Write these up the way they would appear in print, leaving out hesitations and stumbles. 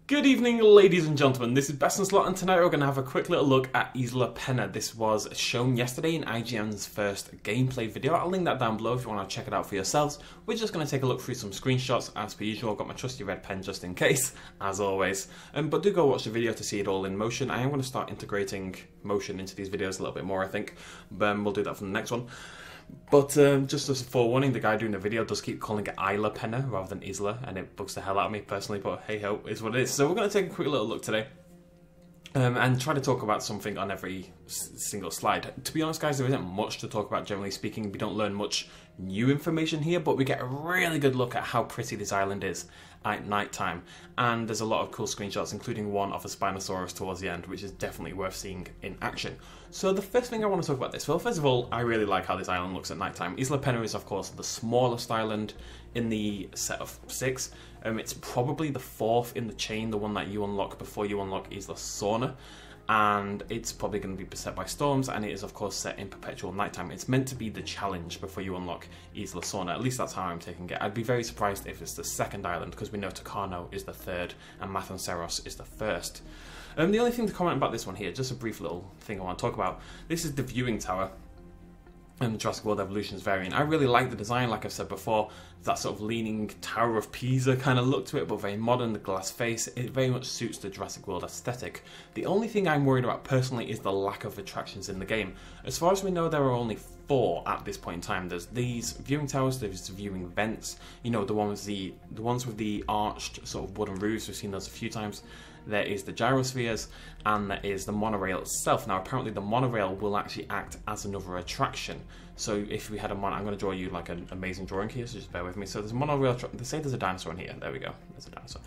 Good evening, ladies and gentlemen, this is Best in Slot, and tonight we're going to have a quick little look at Isla Pena. This was shown yesterday in IGN's first gameplay video. I'll link that down below if you want to check it out for yourselves. We're just going to take a look through some screenshots as per usual. I've got my trusty red pen just in case, as always. But do go watch the video to see it all in motion. I am going to start integrating motion into these videos a little bit more, I think. We'll do that for the next one. But just as a forewarning, the guy doing the video does keep calling it Isla Pena rather than Isla, and it bugs the hell out of me personally, but hey ho, is what it is. So we're going to take a quick little look today and try to talk about something on every single slide. To be honest guys, there isn't much to talk about generally speaking. We don't learn much new information here, but we get a really good look at how pretty this island is at night time, and there's a lot of cool screenshots, including one of a Spinosaurus towards the end, which is definitely worth seeing in action. So the first thing I want to talk about this, well, first of all, I really like how this island looks at night time. Isla Pena is of course the smallest island in the set of 6. It's probably the 4th in the chain, the one that you unlock before you unlock Isla Sorna, and it's probably going to be beset by storms, and it is of course set in perpetual nighttime. It's meant to be the challenge before you unlock Isla Sorna, at least that's how I'm taking it. I'd be very surprised if it's the 2nd island, because we know Tucano is the 3rd and Matanceros is the 1st. The only thing to comment about this one here, just a brief little thing I want to talk about, this is the viewing tower and the Jurassic World Evolutions variant. I really like the design, like I've said before, that sort of leaning Tower of Pisa kind of look to it, but very modern, the glass face, it very much suits the Jurassic World aesthetic. The only thing I'm worried about personally is the lack of attractions in the game. As far as we know, there are only 4 at this point in time. There's these viewing towers, there's viewing vents, you know, the ones with the arched sort of wooden roofs, we've seen those a few times. There is the gyrospheres, and there is the monorail itself. Now apparently the monorail will actually act as another attraction. So if we had I'm going to draw you like an amazing drawing here, so just bear with me. So there's a monorail track, say there's a dinosaur in here, there we go, there's a dinosaur.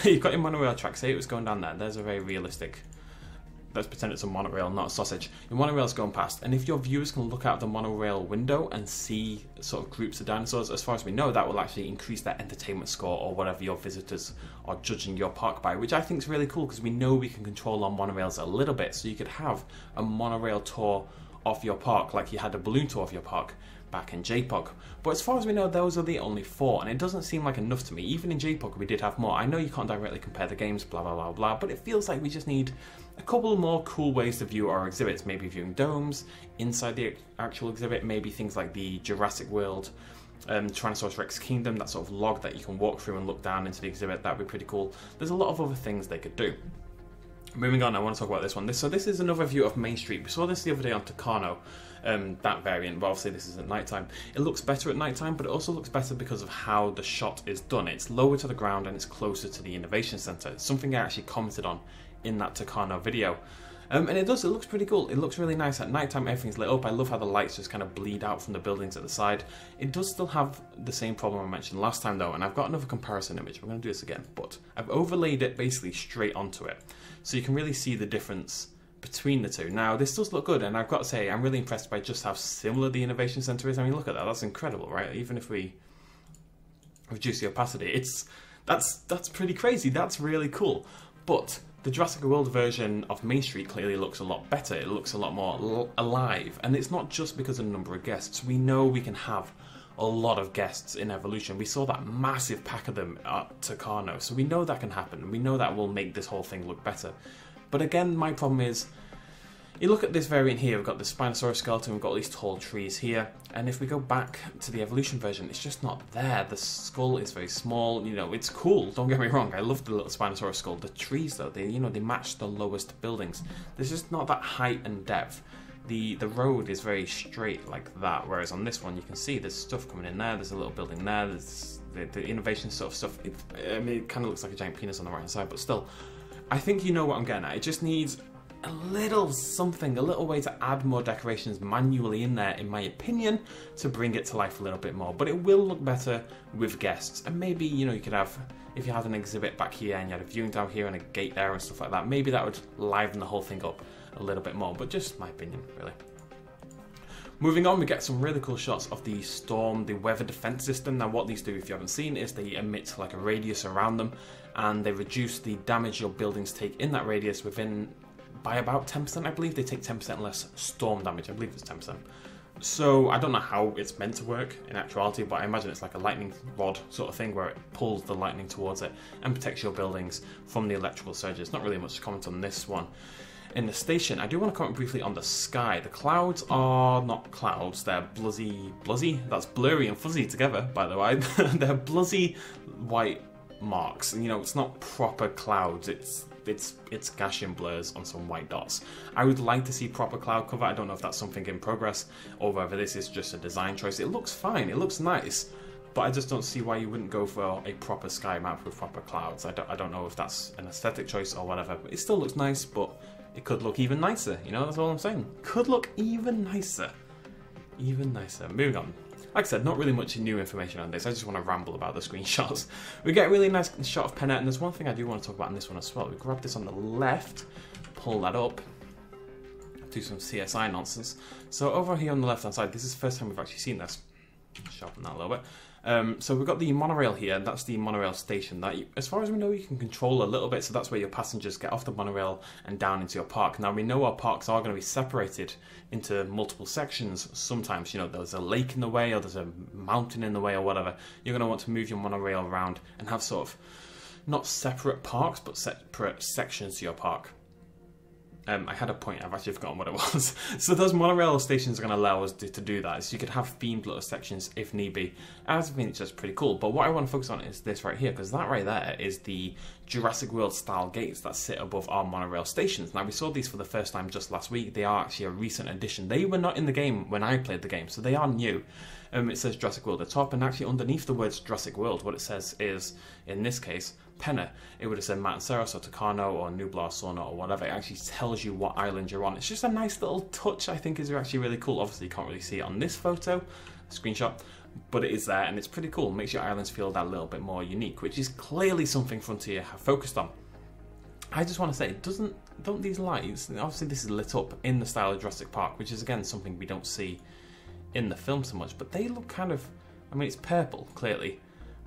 You've got your monorail track, say it was going down there, there's a very realistic, let's pretend it's a monorail, not a sausage. Your monorail's going past, and if your viewers can look out the monorail window and see sort of groups of dinosaurs, as far as we know, that will actually increase their entertainment score or whatever your visitors are judging your park by, which I think is really cool because we know we can control our monorails a little bit, so you could have a monorail tour of your park like you had a balloon tour of your park back in JPOG. But as far as we know, those are the only 4, and it doesn't seem like enough to me. Even in JPOG we did have more. I know you can't directly compare the games, blah blah blah blah, but it feels like we just need a couple more cool ways to view our exhibits. Maybe viewing domes inside the actual exhibit, maybe things like the Jurassic World Tyrannosaurus Rex Kingdom, that sort of log that you can walk through and look down into the exhibit. That'd be pretty cool. There's a lot of other things they could do. Moving on, I want to talk about this one. So this is another view of Main Street. We saw this the other day on Tucano, that variant, but obviously this is at nighttime. It looks better at nighttime, but it also looks better because of how the shot is done. It's lower to the ground and it's closer to the Innovation Center. It's something I actually commented on in that Tucano video. And it looks pretty cool. It looks really nice at nighttime. Everything's lit up. I love how the lights just kind of bleed out from the buildings at the side. It does still have the same problem I mentioned last time though, and I've got another comparison image. We're going to do this again, but I've overlaid it basically straight onto it, so you can really see the difference between the two. Now this does look good, and I've got to say I'm really impressed by just how similar the Innovation Center is. I mean, look at that. That's incredible, right? Even if we reduce the opacity, that's pretty crazy. That's really cool. But the Jurassic World version of Main Street clearly looks a lot better. It looks a lot more alive, and it's not just because of the number of guests. We know we can have a lot of guests in Evolution. We saw that massive pack of them at Tucano, so we know that can happen. We know that will make this whole thing look better. But again, my problem is, you look at this variant here, we've got the Spinosaurus skeleton, we've got all these tall trees here, and if we go back to the Evolution version, it's just not there. The skull is very small, you know, it's cool, don't get me wrong, I love the little Spinosaurus skull. The trees though, they match the lowest buildings. There's just not that height and depth. The road is very straight like that, whereas on this one you can see there's stuff coming in there, there's a little building there, there's the innovation sort of stuff. I mean, it kind of looks like a giant penis on the right hand side, but still, I think you know what I'm getting at. It just needs a little something, a little way to add more decorations manually in there, in my opinion, to bring it to life a little bit more. But it will look better with guests, and maybe, you know, you could have, if you had an exhibit back here and you had a viewing down here and a gate there and stuff like that, maybe that would liven the whole thing up a little bit more, but just my opinion, really. Moving on, we get some really cool shots of the storm, the weather defense system. Now what these do, if you haven't seen, is they emit like a radius around them, and they reduce the damage your buildings take in that radius by about 10%, I believe. They take 10% less storm damage, I believe it's 10%. So I don't know how it's meant to work in actuality, but I imagine it's like a lightning rod sort of thing where it pulls the lightning towards it and protects your buildings from the electrical surges. Not really much to comment on this one. In the station, I do want to comment briefly on the sky. The clouds are not clouds, they're bluzzy? That's blurry and fuzzy together, by the way. They're bluzzy white marks. You know, it's not proper clouds, it's Gaussian blurs on some white dots. I would like to see proper cloud cover. I don't know if that's something in progress or whether this is just a design choice. It looks fine, it looks nice, but I just don't see why you wouldn't go for a proper sky map with proper clouds. I don't know if that's an aesthetic choice or whatever, but it still looks nice, but it could look even nicer, you know, that's all I'm saying. Could look even nicer. Even nicer. Moving on. Like I said, not really much new information on this, I just want to ramble about the screenshots. We get a really nice shot of Pena, and there's one thing I do want to talk about in this one as well. We grab this on the left, pull that up, do some CSI nonsense. So over here on the left hand side, this is the first time we've actually seen this. Sharpen that a little bit. So we've got the monorail here, and that's the monorail station that, as far as we know, you can control a little bit, so that's where your passengers get off the monorail and down into your park. Now, we know our parks are going to be separated into multiple sections sometimes. You know, there's a lake in the way, or there's a mountain in the way, or whatever. You're going to want to move your monorail around and have sort of, not separate parks, but separate sections to your park. I had a point, I've actually forgotten what it was. So those monorail stations are going to allow us to do that. So you could have themed little sections if need be. I think it's just pretty cool. But what I want to focus on is this right here, because that right there is the Jurassic World style gates that sit above our monorail stations. Now, we saw these for the first time just last week. They are actually a recent addition. They were not in the game when I played the game, so they are new. It says Jurassic World at the top, and actually underneath the words Jurassic World, what it says is, in this case, Pena. It would have said Matanceros or Tucano or Nublar, Sorna or whatever. It actually tells you what island you're on. It's just a nice little touch, I think, is actually really cool. Obviously, you can't really see it on this photo, screenshot, but it is there, and it's pretty cool. It makes your islands feel that little bit more unique, which is clearly something Frontier have focused on. I just want to say, don't these lights, obviously this is lit up in the style of Jurassic Park, which is again something we don't see in the film so much, but they look kind of, I mean, it's purple, clearly,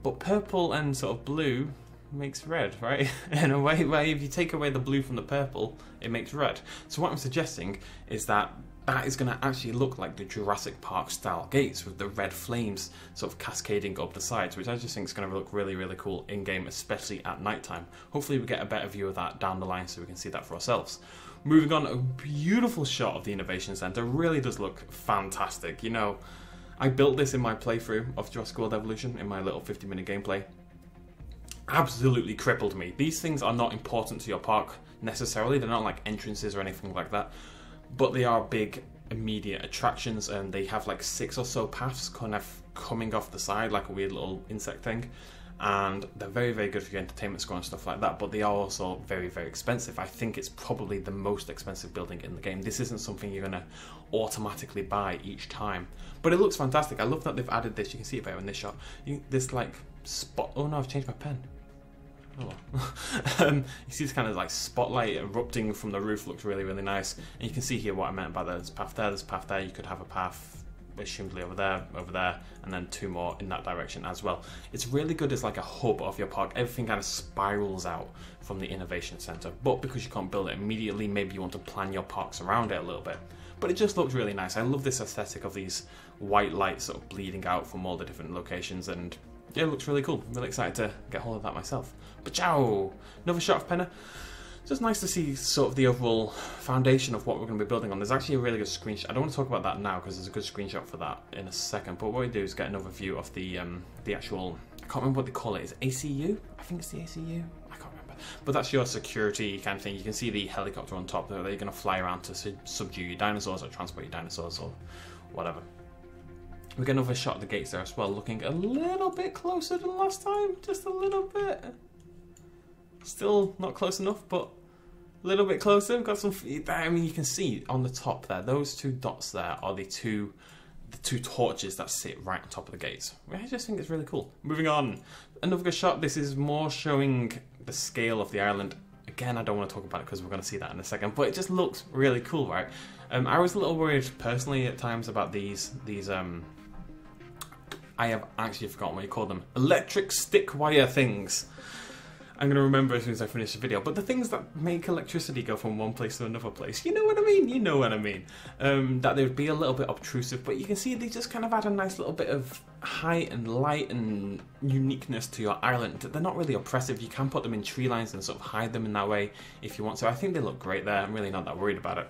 but purple and sort of blue makes red, right? In a way where if you take away the blue from the purple, it makes red. So what I'm suggesting is that is going to actually look like the Jurassic Park style gates with the red flames sort of cascading up the sides, which I just think is going to look really, really cool in-game, especially at nighttime. Hopefully we get a better view of that down the line so we can see that for ourselves. Moving on, a beautiful shot of the Innovation Center. Really does look fantastic. You know, I built this in my playthrough of Jurassic World Evolution in my little 50-minute gameplay. Absolutely crippled me. These things are not important to your park necessarily. They're not like entrances or anything like that, but they are big immediate attractions, and they have like 6 or so paths kind of coming off the side like a weird little insect thing, and they're very, very good for your entertainment score and stuff like that, but they are also very, very expensive. I think it's probably the most expensive building in the game. This isn't something you're going to automatically buy each time, but it looks fantastic. I love that they've added this. You can see it better in this shot. This like spot, oh no, I've changed my pen. Oh well. You see this kind of like spotlight erupting from the roof. Looks really, really nice. And you can see here what I meant by that. There's a path there, there's a path there. You could have a path assumedly over there, and then 2 more in that direction as well. It's really good as like a hub of your park. Everything kind of spirals out from the Innovation Center, but because you can't build it immediately, maybe you want to plan your parks around it a little bit. But it just looks really nice. I love this aesthetic of these white lights sort of bleeding out from all the different locations, and yeah, it looks really cool. I'm really excited to get hold of that myself. But ciao! Another shot of Pena. Just nice to see sort of the overall foundation of what we're going to be building on. There's actually a really good screenshot. I don't want to talk about that now because there's a good screenshot for that in a second. But what we do is get another view of the actual, I can't remember what they call it. Is it ACU? I think it's the ACU. I can't remember. But that's your security kind of thing. You can see the helicopter on top there. They're going to fly around to subdue your dinosaurs or transport your dinosaurs or whatever. We get another shot of the gates there as well, looking a little bit closer than last time. Just a little bit. Still not close enough, but a little bit closer. We've got some, I mean, you can see on the top there, those 2 dots there are the two torches that sit right on top of the gates. I just think it's really cool. Moving on, another good shot. This is more showing the scale of the island. Again, I don't want to talk about it because we're going to see that in a second, but it just looks really cool, right? I was a little worried personally at times about these I have actually forgotten what you call them. Electric stick wire things. I'm going to remember as soon as I finish the video. But the things that make electricity go from one place to another place, you know what I mean? You know what I mean. That they would be a little bit obtrusive, but you can see they just kind of add a nice little bit of height and light and uniqueness to your island. They're not really oppressive. You can put them in tree lines and sort of hide them in that way if you want to. I think they look great there. I'm really not that worried about it.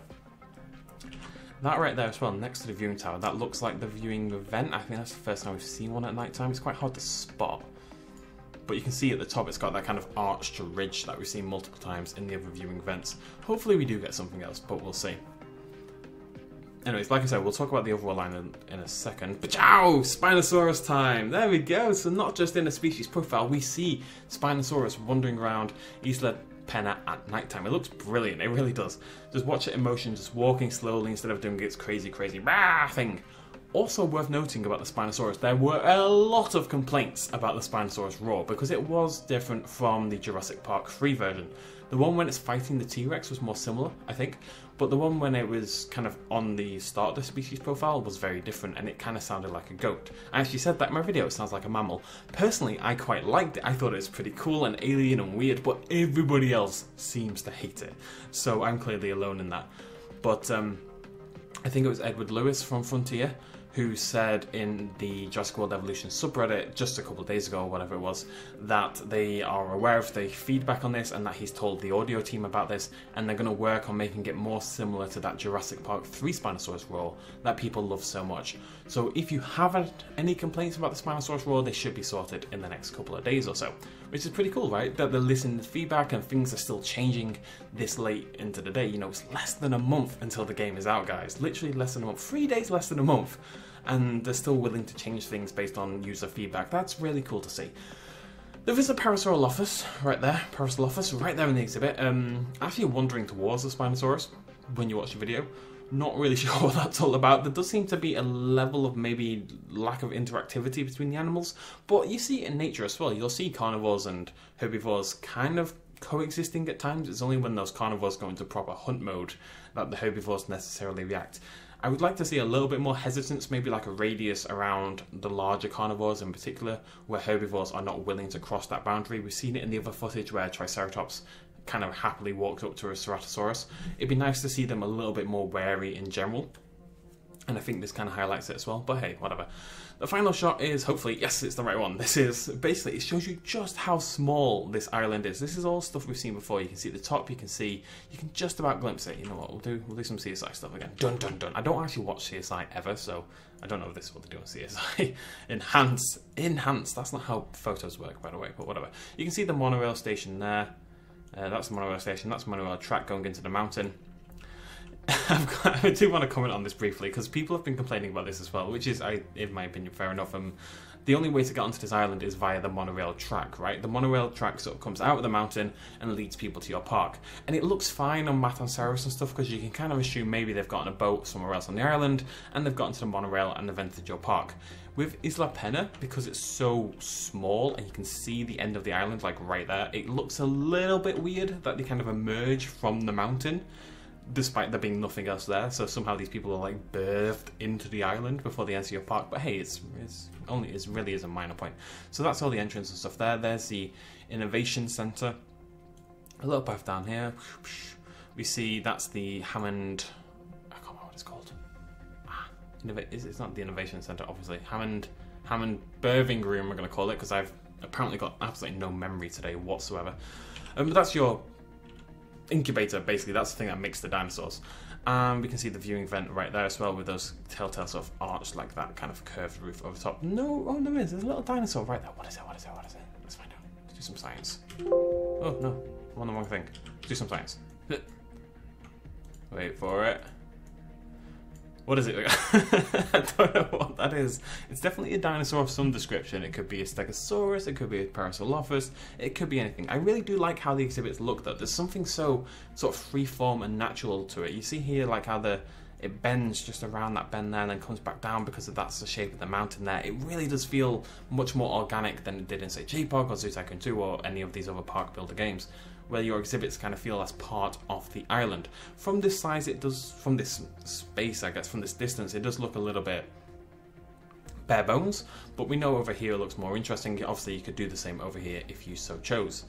That right there as well, next to the viewing tower, that looks like the viewing event. I think that's the first time we've seen one at night time. It's quite hard to spot. But you can see at the top it's got that kind of arched ridge that we've seen multiple times in the other viewing events. Hopefully we do get something else, but we'll see. Anyways, like I said, we'll talk about the overall line in a second. Pachow! Spinosaurus time! There we go! So not just in a species profile, we see Spinosaurus wandering around Isla Pena at night time. It looks brilliant, it really does. Just watch it in motion, just walking slowly instead of doing its crazy rah thing. Also worth noting about the Spinosaurus, there were a lot of complaints about the Spinosaurus Roar because it was different from the Jurassic Park 3 version. The one when it's fighting the T-Rex was more similar, I think, but the one when it was kind of on the start of the species profile was very different and it kind of sounded like a goat. I actually said that in my video, it sounds like a mammal. Personally, I quite liked it. I thought it was pretty cool and alien and weird, but everybody else seems to hate it. So I'm clearly alone in that. But I think it was Edward Lewis from Frontier who said in the Jurassic World Evolution subreddit just a couple of days ago, or whatever it was, that they are aware of the feedback on this and that he's told the audio team about this and they're going to work on making it more similar to that Jurassic Park 3 Spinosaurus roar that people love so much. So if you haven't any complaints about the Spinosaurus roar, they should be sorted in the next couple of days or so, which is pretty cool, right? That they're listening to feedback and things are still changing this late into the day. You know, it's less than a month until the game is out, guys. Literally less than a month. 3 days less than a month. And they're still willing to change things based on user feedback. That's really cool to see. There is a Parasaurolophus right there, Parasaurolophus right there in the exhibit. Actually wandering towards the Spinosaurus when you watch the video. Not really sure what that's all about. There does seem to be a level of maybe lack of interactivity between the animals, but you see it in nature as well. You'll see carnivores and herbivores kind of coexisting at times. It's only when those carnivores go into proper hunt mode that the herbivores necessarily react. I would like to see a little bit more hesitance, maybe like a radius around the larger carnivores in particular, where herbivores are not willing to cross that boundary. We've seen it in the other footage where Triceratops kind of happily walked up to a Ceratosaurus. It'd be nice to see them a little bit more wary in general. And I think this kind of highlights it as well, but hey, whatever. The final shot is, hopefully, yes, it's the right one. This is, basically, it shows you just how small this island is. This is all stuff we've seen before. You can see at the top, you can just about glimpse it. You know what, we'll do some CSI stuff again. Dun dun dun. I don't actually watch CSI ever, so I don't know if this is what they do on CSI. Enhance, that's not how photos work, by the way, but whatever. You can see the monorail station there. That's the monorail station, that's the monorail track going into the mountain. I do want to comment on this briefly because people have been complaining about this as well, which is, in my opinion, fair enough. The only way to get onto this island is via the monorail track, right? The monorail track sort of comes out of the mountain and leads people to your park. And it looks fine on Matanceros and stuff because you can kind of assume maybe they've gotten a boat somewhere else on the island and they've gotten to the monorail and they've entered your park. With Isla Pena, because it's so small and you can see the end of the island like right there, it looks a little bit weird that they kind of emerge from the mountain, despite there being nothing else there. So somehow these people are like birthed into the island before they enter your park. But hey, it really is a minor point. So that's all the entrance and stuff there. There's the Innovation Center. A little path down here. We see that's the Hammond. I can't remember what it's called. It's not the Innovation Center, obviously. Hammond Birthing Room, we're going to call it, because I've apparently got absolutely no memory today whatsoever. But that's your incubator, basically. That's the thing that makes the dinosaurs. We can see the viewing vent right there as well with those telltale sort of arched like that kind of curved roof over top. No, oh there is. There's a little dinosaur right there. What is it? Let's find out. Let's do some science. Oh no, I'm on the wrong thing. Let's do some science. Wait for it. What is it? I don't know what that is. It's definitely a dinosaur of some description. It could be a Stegosaurus, it could be a Parasaurolophus, it could be anything. I really do like how the exhibits look though. There's something so sort of freeform and natural to it. You see here like how it bends just around that bend there and then comes back down because that's the shape of the mountain there. It really does feel much more organic than it did in say J-Park or Zoo Tycoon 2 or any of these other park builder games, where your exhibits kind of feel as part of the island. From this size, it does, from this space, I guess, from this distance, it does look a little bit bare bones, but we know over here it looks more interesting. Obviously, you could do the same over here if you so chose.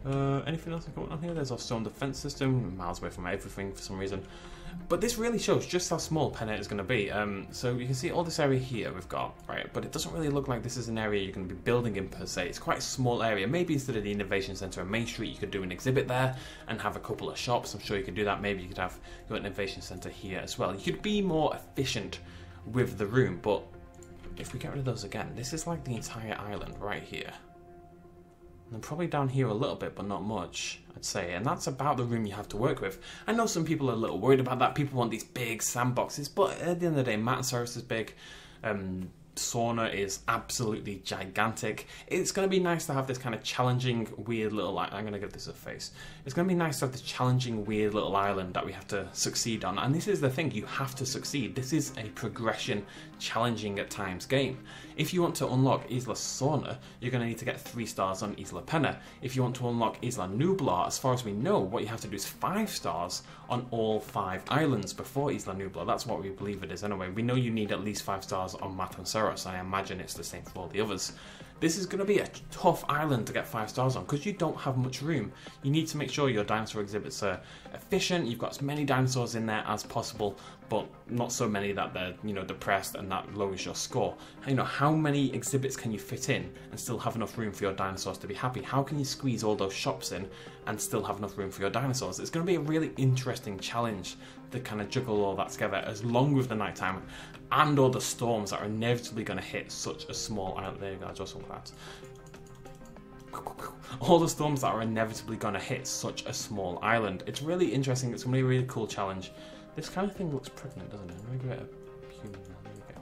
Anything else going on here? There's our stone defense system, miles away from everything for some reason. But this really shows just how small Pennant is going to be. So you can see all this area here we've got, right? But it doesn't really look like this is an area you're going to be building in per se. It's quite a small area. Maybe instead of the Innovation Centre on Main Street, you could do an exhibit there and have a couple of shops. I'm sure you could do that. Maybe you could have your Innovation Centre here as well. You could be more efficient with the room, but if we get rid of those again, this is like the entire island right here. And probably down here a little bit, but not much, I'd say. And that's about the room you have to work with. I know some people are a little worried about that. People want these big sandboxes, but at the end of the day, Matasaurus is big. Sauna is absolutely gigantic. It's going to be nice to have this kind of challenging, weird little... I'm going to give this a face. It's going to be nice to have this challenging, weird little island that we have to succeed on. And this is the thing, you have to succeed. This is a progression, challenging at times game. If you want to unlock Isla Sorna, you're going to need to get 3 stars on Isla Penna. If you want to unlock Isla Nublar, as far as we know, what you have to do is 5 stars on all 5 islands before Isla Nublar. That's what we believe it is anyway. We know you need at least 5 stars on Matasaurus, and I imagine it's the same for all the others. This is going to be a tough island to get 5 stars on because you don't have much room. You need to make sure your dinosaur exhibits are efficient. You've got as many dinosaurs in there as possible, but not so many that they're, you know, depressed and that lowers your score. You know, how many exhibits can you fit in and still have enough room for your dinosaurs to be happy? How can you squeeze all those shops in and still have enough room for your dinosaurs? It's going to be a really interesting challenge to kind of juggle all that together, as long with the nighttime and all the storms that are inevitably going to hit such a small island. There you go, just some clouds. All the storms that are inevitably going to hit such a small island. It's really interesting. It's going to be a really cool challenge. This kind of thing looks pregnant, doesn't it? I'm going to give it a human. There we go.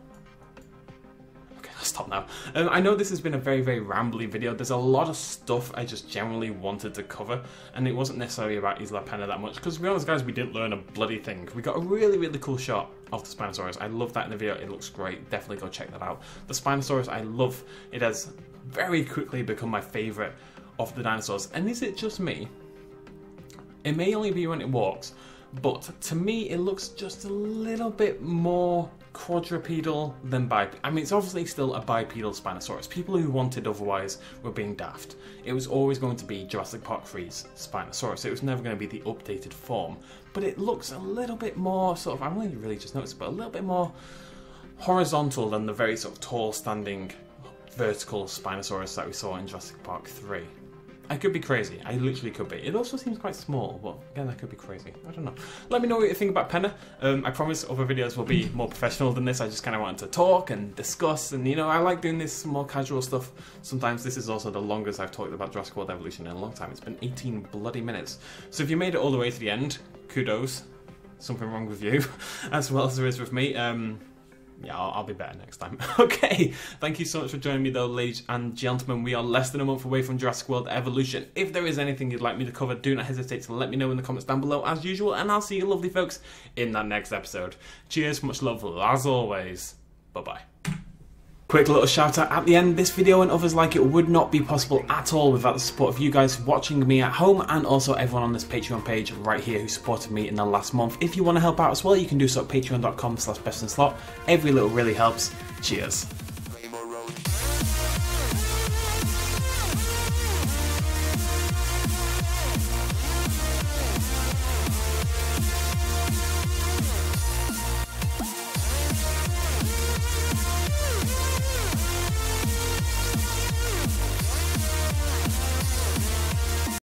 Okay, I'll stop now. I know this has been a very, very rambly video. There's a lot of stuff I just generally wanted to cover, and it wasn't necessarily about Isla Penna that much, because to be honest, guys, we didn't learn a bloody thing. We got a really, really cool shot of the Spinosaurus. I love that in the video. It looks great. Definitely go check that out. The Spinosaurus, I love. It has very quickly become my favourite of the dinosaurs. And is it just me? It may only be when it walks, but to me it looks just a little bit more quadrupedal than bipedal. I mean, it's obviously still a bipedal Spinosaurus. People who wanted otherwise were being daft. It was always going to be Jurassic Park 3's Spinosaurus. It was never going to be the updated form. But it looks a little bit more sort of, I've only really just noticed, but a little bit more horizontal than the very sort of tall standing vertical Spinosaurus that we saw in Jurassic Park 3. I could be crazy. I literally could be. It also seems quite small, but again, I could be crazy. I don't know. Let me know what you think about Penna. I promise other videos will be more professional than this. I just kind of wanted to talk and discuss, and you know, I like doing this more casual stuff. Sometimes this is also the longest I've talked about Jurassic World Evolution in a long time. It's been 18 bloody minutes. So if you made it all the way to the end, kudos. Something wrong with you, as well as there is with me. Yeah, I'll be better next time. Okay, thank you so much for joining me though, ladies and gentlemen. We are less than a month away from Jurassic World Evolution. If there is anything you'd like me to cover, do not hesitate to let me know in the comments down below as usual, and I'll see you lovely folks in that next episode. Cheers, much love as always. Bye-bye. Quick little shout out at the end. This video and others like it would not be possible at all without the support of you guys watching me at home, and also everyone on this Patreon page right here who supported me in the last month. If you want to help out as well, you can do so at patreon.com/bestinslot. Every little really helps. Cheers.